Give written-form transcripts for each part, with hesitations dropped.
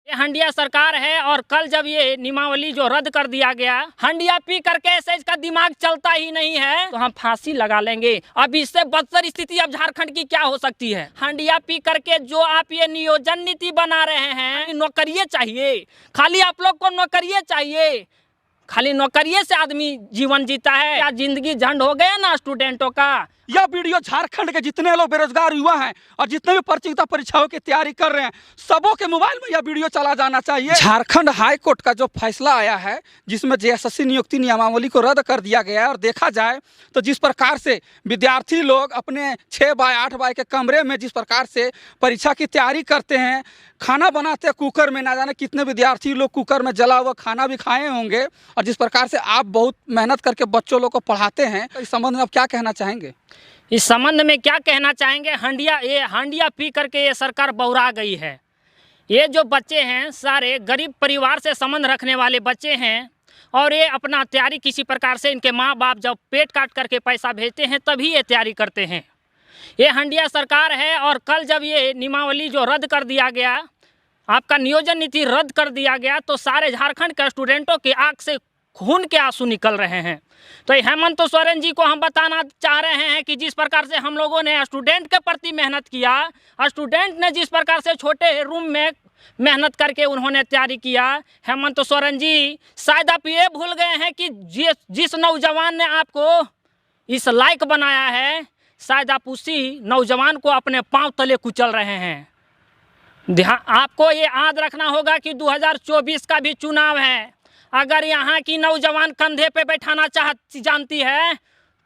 ये हंडिया सरकार है और कल जब ये नियमावली जो रद्द कर दिया गया, हंडिया पी करके ऐसे इसका दिमाग चलता ही नहीं है तो हम फांसी लगा लेंगे। अब इससे बदतर स्थिति अब झारखंड की क्या हो सकती है। हंडिया पी करके जो आप ये नियोजन नीति बना रहे हैं, नौकरियां चाहिए, खाली आप लोग को नौकरियां चाहिए, खाली नौकरिये से आदमी जीवन जीता है। क्या जिंदगी झंड हो गया ना स्टूडेंटों का। यह वीडियो झारखंड के जितने लोग बेरोजगार युवा हैं और जितने भी प्रतियोगिता परीक्षाओं की तैयारी कर रहे हैं, सबों के मोबाइल में यह वीडियो चला जाना चाहिए। झारखंड हाई कोर्ट का जो फैसला आया है, जिसमें जेएसएससी नियुक्ति नियमावली को रद्द कर दिया गया है, और देखा जाए तो जिस प्रकार से विद्यार्थी लोग अपने 6 बाय 8 बाय के कमरे में जिस प्रकार से परीक्षा की तैयारी करते हैं, खाना बनाते हैं कुकर में, ना जाने कितने विद्यार्थी लोग कुकर में जला हुआ खाना भी खाए होंगे, और जिस प्रकार से आप बहुत मेहनत करके बच्चों लोग को पढ़ाते हैं, इस संबंध में आप क्या कहना चाहेंगे? इस संबंध में क्या कहना चाहेंगे, हंडिया पी करके ये सरकार बौरा गई है। ये जो बच्चे हैं सारे गरीब परिवार से संबंध रखने वाले बच्चे हैं, और ये अपना तैयारी किसी प्रकार से इनके माँ बाप जब पेट काट करके पैसा भेजते हैं तभी ये तैयारी करते हैं। ये हंडिया सरकार है और कल जब ये नियमावली जो रद्द कर दिया गया, आपका नियोजन नीति रद्द कर दिया गया, तो सारे झारखंड के स्टूडेंटों की आंख से खून के आंसू निकल रहे हैं। तो हेमंत सोरेन जी को हम बताना चाह रहे हैं कि जिस प्रकार से हम लोगों ने स्टूडेंट के प्रति मेहनत किया, स्टूडेंट ने जिस प्रकार से छोटे रूम में मेहनत करके उन्होंने तैयारी किया, हेमंत सोरेन जी शायद आप ये भूल गए हैं कि जिस नौजवान ने आपको इस लायक बनाया है, शायद आप उसी नौजवान को अपने पांव तले कुचल रहे हैं। आपको ये याद रखना होगा कि 2024 का भी चुनाव है। अगर यहाँ की नौजवान कंधे पे बैठाना जानती है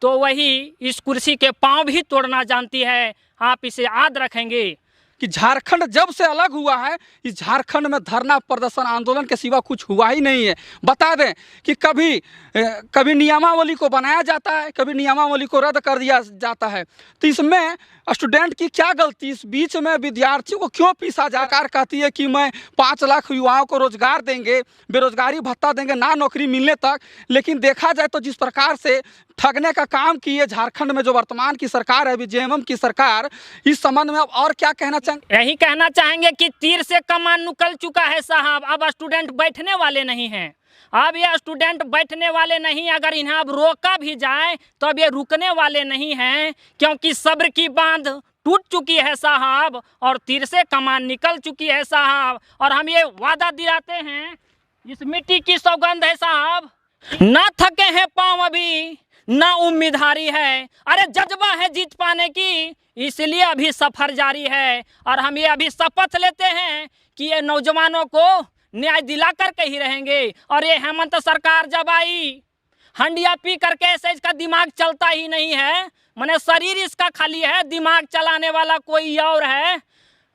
तो वही इस कुर्सी के पांव भी तोड़ना जानती है। आप इसे याद रखेंगे कि झारखंड जब से अलग हुआ है, इस झारखंड में धरना प्रदर्शन आंदोलन के सिवा कुछ हुआ ही नहीं है। बता दें कि कभी नियमावली को बनाया जाता है, कभी नियमावली को रद्द कर दिया जाता है, तो इसमें स्टूडेंट की क्या गलती? इस बीच में विद्यार्थियों को क्यों पीसा जा? सरकार कहती है कि मैं 5 लाख युवाओं को रोजगार देंगे, बेरोजगारी भत्ता देंगे, ना नौकरी मिलने तक। लेकिन देखा जाए तो जिस प्रकार से ठगने का काम की है झारखंड में जो वर्तमान की सरकार है, अभी जेएमएम की सरकार, इस संबंध में अब और क्या कहना चाहेंगे? यही कहना चाहेंगे कि तीर से कमान निकल चुका है साहब। अब स्टूडेंट बैठने वाले नहीं हैं। अब ये स्टूडेंट बैठने वाले नहीं, अगर इन्हें अब रोका भी जाए तो अब ये रुकने वाले नहीं हैं, क्योंकि सब्र की बांध टूट चुकी है साहब और तीर से कमान निकल चुकी है साहब। और हम ये वादा दिलाते हैं, इस मिट्टी की सौगंध है साहब, ना थके हैं पाँव अभी, ना उम्मीद हारी है, अरे जज्बा है जीत पाने की, इसलिए अभी सफर जारी है। और हम ये अभी शपथ लेते हैं कि ये नौजवानों को न्याय दिला करके ही रहेंगे। और ये हेमंत सरकार जब आई, हंडिया पी करके ऐसे इसका दिमाग चलता ही नहीं है, माने शरीर इसका खाली है, दिमाग चलाने वाला कोई और है।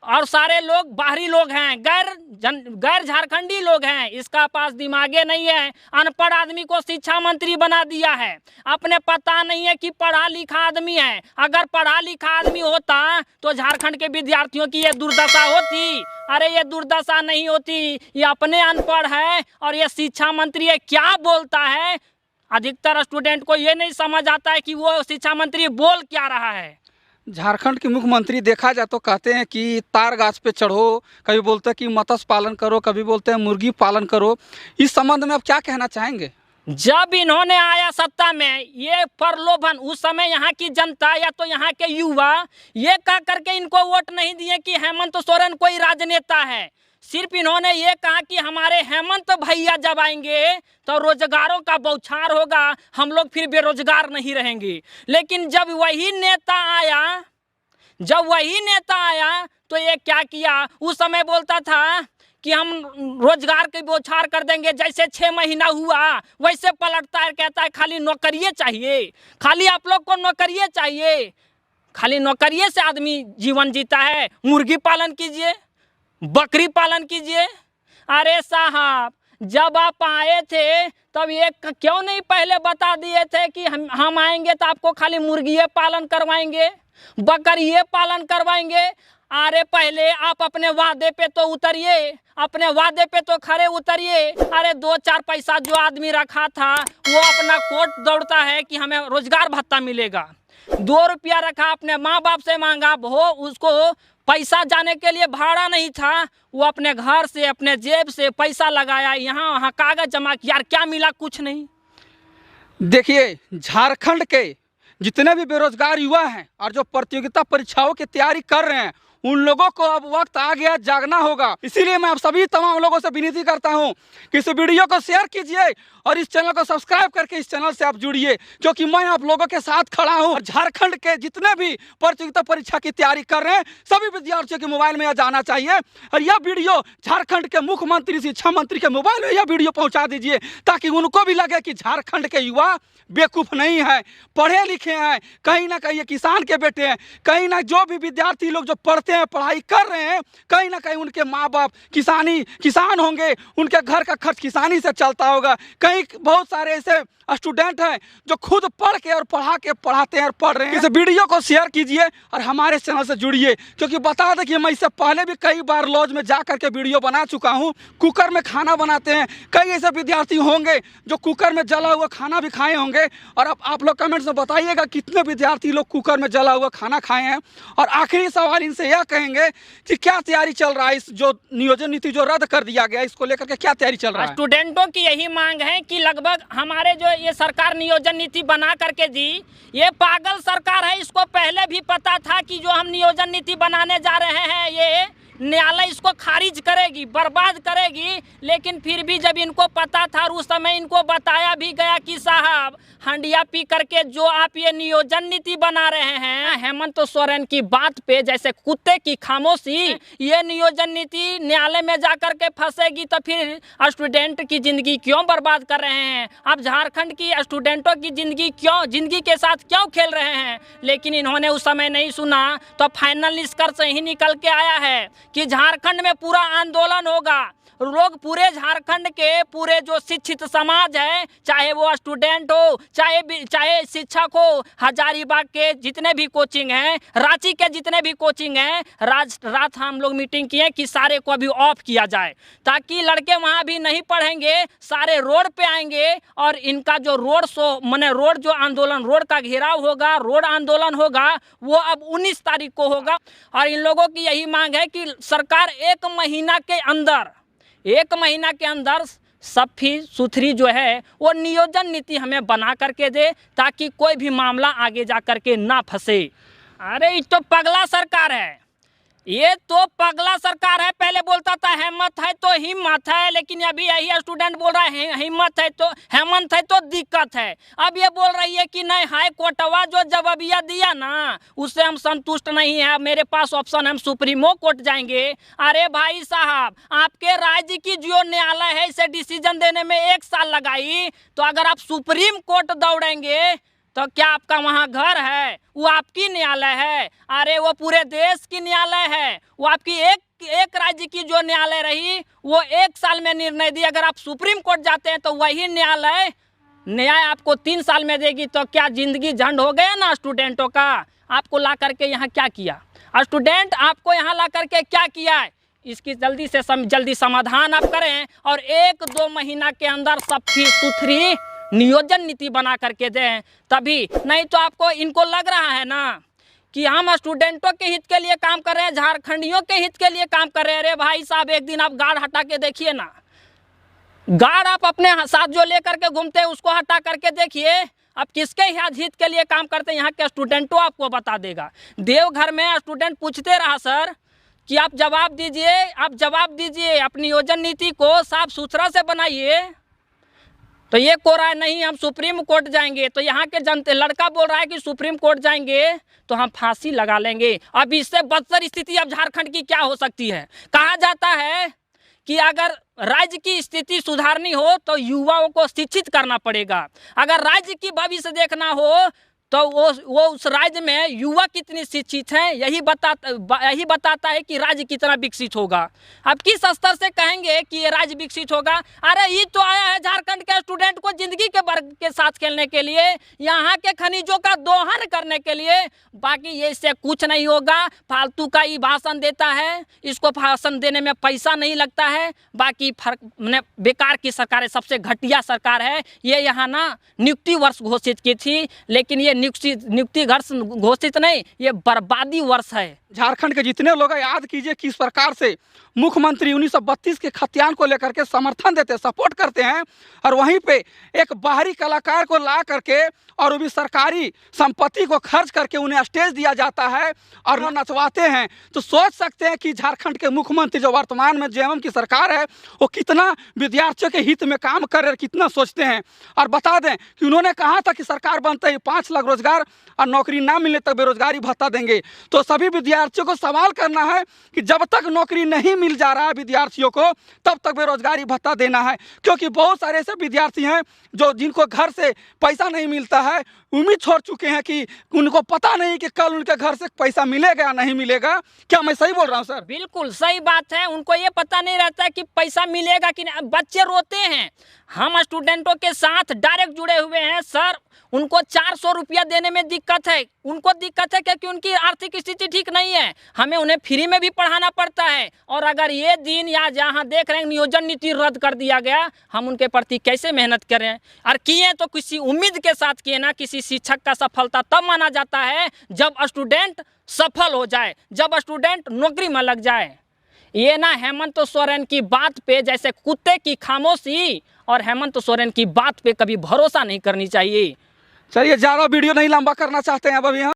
और सारे लोग बाहरी लोग हैं, गैर झारखंडी लोग हैं, इसका पास दिमागे नहीं है। अनपढ़ आदमी को शिक्षा मंत्री बना दिया है, अपने पता नहीं है कि पढ़ा लिखा आदमी है। अगर पढ़ा लिखा आदमी होता तो झारखंड के विद्यार्थियों की ये दुर्दशा होती? अरे ये दुर्दशा नहीं होती। ये अपने अनपढ़ है और ये शिक्षा मंत्री है, क्या बोलता है। अधिकतर स्टूडेंट को ये नहीं समझ आता है कि वो शिक्षा मंत्री बोल क्या रहा है। झारखंड के मुख्यमंत्री देखा जाए तो कहते हैं कि तार गाछ पे चढ़ो, कभी बोलते हैं कि मत्स्य पालन करो, कभी बोलते हैं मुर्गी पालन करो। इस संबंध में आप क्या कहना चाहेंगे? जब इन्होंने आया सत्ता में, ये प्रलोभन, उस समय यहाँ की जनता या तो यहाँ के युवा ये कह करके इनको वोट नहीं दिए कि हेमंत सोरेन कोई राजनेता है। सिर्फ इन्होंने ये कहा कि हमारे हेमंत भैया जब आएंगे तो रोजगारों का बौछार होगा, हम लोग फिर बेरोजगार नहीं रहेंगे। लेकिन जब वही नेता आया तो ये क्या किया? उस समय बोलता था कि हम रोजगार के बौछार कर देंगे, जैसे 6 महीना हुआ वैसे पलटता है, कहता है खाली नौकरिये चाहिए, खाली आप लोग को नौकरिये चाहिए, खाली नौकरिये से आदमी जीवन जीता है। मुर्गी पालन कीजिए, बकरी पालन कीजिए। अरे साहब, जब आप आए थे तब ये क्यों नहीं पहले बता दिए थे कि हम आएंगे तो आपको खाली मुर्गिये पालन करवाएंगे, बकरिये पालन करवाएंगे। अरे पहले आप अपने वादे पे तो उतरिए, अपने वादे पे तो खरे उतरिए। अरे 2-4 पैसा जो आदमी रखा था वो अपना कोर्ट दौड़ता है कि हमें रोजगार भत्ता मिलेगा। 2 रुपया रखा, अपने माँ बाप से मांगा, वो उसको पैसा जाने के लिए भाड़ा नहीं था, वो अपने घर से अपने जेब से पैसा लगाया, यहाँ वहाँ कागज जमा किया, यार क्या मिला? कुछ नहीं। देखिए, झारखंड के जितने भी बेरोजगार युवा हैं और जो प्रतियोगिता परीक्षाओं की तैयारी कर रहे हैं, उन लोगों को अब वक्त आ गया, जागना होगा। इसीलिए मैं आप सभी तमाम लोगों से विनती करता हूं कि इस वीडियो को शेयर कीजिए और इस चैनल को सब्सक्राइब करके इस चैनल से आप जुड़िए, क्योंकि मैं आप लोगों के साथ खड़ा हूं। झारखंड के जितने भी प्रतियोगिता परीक्षा की तैयारी कर रहे हैं, सभी विद्यार्थियों के मोबाइल में यह जाना चाहिए और यह वीडियो झारखंड के मुख्यमंत्री, शिक्षा मंत्री के मोबाइल में यह वीडियो पहुँचा दीजिए, ताकि उनको भी लगे कि झारखंड के युवा बेवकूफ़ नहीं है, पढ़े लिखे हैं, कहीं ना कहीं ये किसान के बेटे हैं, कहीं ना जो भी विद्यार्थी लोग जो पढ़ते हैं, पढ़ाई कर रहे हैं, कहीं ना कहीं उनके माँ बाप किसान होंगे, उनके घर का खर्च किसानी से चलता होगा। कहीं बहुत सारे ऐसे स्टूडेंट हैं जो खुद पढ़ के और पढ़ाते हैं और पढ़ रहे हैं। इस वीडियो को शेयर कीजिए और हमारे चैनल से जुड़िए, क्योंकि बता दें कि मैं इससे पहले भी कई बार लॉज में जा करके वीडियो बना चुका हूँ। कुकर में खाना बनाते हैं, कई ऐसे विद्यार्थी होंगे जो कुकर में जला हुआ खाना भी खाए होंगे। और अब आप लोग कमेंट्स में बताइएगा कितने विद्यार्थी लोग कुकर में जला हुआ खाना खाए हैं। और आखिरी सवाल इनसे यह कहेंगे कि क्या तैयारी चल रहा है, इस जो नियोजन नीति जो रद्द कर दिया गया, इसको लेकर के क्या तैयारी चल रहा है? स्टूडेंटों की यही मांग है कि लगभग हमारे जो ये सरकार नियोजन नीति बना करके दी, ये पागल सरकार है। इसको पहले भी पता था कि जो हम नियोजन नीति बनाने जा रहे हैं, ये न्यायालय इसको खारिज करेगी, बर्बाद करेगी। लेकिन फिर भी जब इनको पता था और उस समय इनको बताया भी गया कि साहब, हंडिया पी करके जो आप ये नियोजन नीति बना रहे हैं, हेमंत सोरेन की बात पे जैसे कुत्ते की खामोशी, ये नियोजन नीति न्यायालय में जा कर के फंसेगी तो फिर स्टूडेंट की ज़िंदगी क्यों बर्बाद कर रहे हैं? आप झारखंड की स्टूडेंटों की ज़िंदगी के साथ क्यों खेल रहे हैं? लेकिन इन्होंने उस समय नहीं सुना, तो फाइनल निष्कर्ष यही निकल के आया है कि झारखंड में पूरा आंदोलन होगा। लोग पूरे झारखंड के पूरे जो शिक्षित समाज है, चाहे वो स्टूडेंट हो, चाहे शिक्षक हो, हजारीबाग के जितने भी कोचिंग हैं, रांची के जितने भी कोचिंग हैं, रात हम लोग मीटिंग किए कि सारे को अभी ऑफ किया जाए, ताकि लड़के वहाँ भी नहीं पढ़ेंगे, सारे रोड पे आएंगे। और इनका जो रोड शो माने रोड जो आंदोलन, रोड का घेराव होगा, रोड आंदोलन होगा, वो अब 19 तारीख को होगा। और इन लोगों की यही मांग है कि सरकार 1 महीना के अंदर सफी सुथरी जो है वो नियोजन नीति हमें बना करके दे, ताकि कोई भी मामला आगे जा करके ना फंसे। अरे ये तो पगला सरकार है, ये तो पगला सरकार है। पहले बोलता था हिम्मत है तो हिम्मत है, लेकिन अभी यही स्टूडेंट बोल रहा है हिम्मत है तो हेमंत है तो दिक्कत है। अब ये बोल रही है कि नहीं, हाई कोर्टवा जो जवाबिया दिया ना, उससे हम संतुष्ट नहीं है, मेरे पास ऑप्शन, हम सुप्रीमो कोर्ट जाएंगे। अरे भाई साहब, आपके राज्य की जो न्यायालय है, इसे डिसीजन देने में 1 साल लगाई, तो अगर आप सुप्रीम कोर्ट दौड़ेंगे तो क्या आपका वहाँ घर है? वो आपकी न्यायालय है? अरे वो पूरे देश की न्यायालय है। वो आपकी एक राज्य की जो न्यायालय रही, वो 1 साल में निर्णय दी। अगर आप सुप्रीम कोर्ट जाते हैं तो वही न्यायालय न्याय आपको 3 साल में देगी। तो क्या जिंदगी झंड हो गया ना स्टूडेंटों का? आपको ला करके यहाँ क्या किया स्टूडेंट? आपको यहाँ ला करके क्या किया है? इसकी जल्दी समाधान आप करें और 1-2 महीना के अंदर सफी सुथरी नियोजन नीति बना करके दें, तभी। नहीं तो आपको इनको लग रहा है ना कि हम स्टूडेंटों के हित के लिए काम कर रहे हैं, झारखंडियों के हित के लिए काम कर रहे हैं। अरे भाई साहब, एक दिन आप गार्ड हटा के देखिए ना, गार्ड आप अपने साथ जो लेकर के घूमते हैं उसको हटा करके देखिए, आप किसके हित के लिए काम करते हैं। यहाँ के स्टूडेंटों आपको बता देगा। देवघर में स्टूडेंट पूछते रहा सर कि आप जवाब दीजिए, अपनी नियोजन नीति को साफ सुथरा से बनाइए। तो ये को रहा है नहीं, हम सुप्रीम कोर्ट जाएंगे। तो यहाँ के जनते लड़का बोल रहा है कि सुप्रीम कोर्ट जाएंगे तो हम फांसी लगा लेंगे। अब इससे बदतर स्थिति अब झारखंड की क्या हो सकती है? कहा जाता है कि अगर राज्य की स्थिति सुधारनी हो तो युवाओं को शिक्षित करना पड़ेगा। अगर राज्य की भविष्य देखना हो तो वो उस राज्य में युवा कितनी शिक्षित हैं, यही बताता है कि राज्य कितना विकसित होगा। अब किस स्तर से कहेंगे कि ये राज्य विकसित होगा? अरे ये तो आया है झारखंड के स्टूडेंट को जिंदगी के वर्ग के साथ खेलने के लिए, यहाँ के खनिजों का दोहन करने के लिए। बाकी ये इससे कुछ नहीं होगा, फालतू का ही भाषण देता है, इसको भाषण देने में पैसा नहीं लगता है। बाकी बेकार की सरकार है, सबसे घटिया सरकार है ये। यहाँ ना नियुक्ति वर्ष घोषित की थी, लेकिन ये नियुक्ति वर्ष घोषित नहीं, ये बर्बादी वर्ष है। झारखंड के जितने लोग हैं, याद कीजिए किस प्रकार से मुख्यमंत्री 1932 के खतियान को लेकर के समर्थन देते, सपोर्ट करते हैं, और वहीं पे एक बाहरी कलाकार को ला करके और वो भी सरकारी संपत्ति को खर्च करके उन्हें स्टेज दिया जाता है और वो नचवाते हैं। तो सोच सकते हैं कि झारखंड के मुख्यमंत्री जो वर्तमान में जेएमएम की सरकार है वो कितना विद्यार्थियों के हित में काम कर रहे हैं, कितना सोचते हैं। और बता दें कि उन्होंने कहा था कि सरकार बनते ही 5 लाख रोजगार और नौकरी ना मिलने तक बेरोजगारी भत्ता देंगे। तो सभी विद्यार्थियों को सवाल करना है कि जब तक नौकरी नहीं मिल जा रहा है विद्यार्थियों को, तब तक बेरोजगारी भत्ता देना है, क्योंकि बहुत सारे ऐसे विद्यार्थी हैं जो जिनको घर से पैसा नहीं मिलता है, उम्मीद छोड़ चुके हैं कि उनको पता नहीं कि कल उनके घर से पैसा मिलेगा या नहीं मिलेगा। क्या मैं सही बोल रहा हूँ सर? बिल्कुल सही बात है, उनको ये पता नहीं रहता कि पैसा मिलेगा कि नहीं। बच्चे रोते हैं, हम स्टूडेंटों के साथ डायरेक्ट जुड़े हुए हैं सर, उनको 400 रुपया देने में दिक्कत है। उनको दिक्कत है क्योंकि उनकी आर्थिक स्थिति ठीक नहीं है, हमें उन्हें फ्री में भी पढ़ाना पड़ता है। और अगर ये दिन या जहाँ देख रहे हैं नियोजन नीति रद्द कर दिया गया, हम उनके प्रति कैसे मेहनत करें? और किए तो किसी उम्मीद के साथ किए ना। किसी शिक्षक का सफलता तब माना जाता है जब स्टूडेंट सफल हो जाए, जब स्टूडेंट नौकरी में लग जाए। ये ना हेमंत सोरेन की बात पे जैसे कुत्ते की खामोशी, और हेमंत सोरेन की बात पे कभी भरोसा नहीं करनी चाहिए। चलिए, ज़्यादा वीडियो नहीं लंबा करना चाहते हैं अब अभी हम।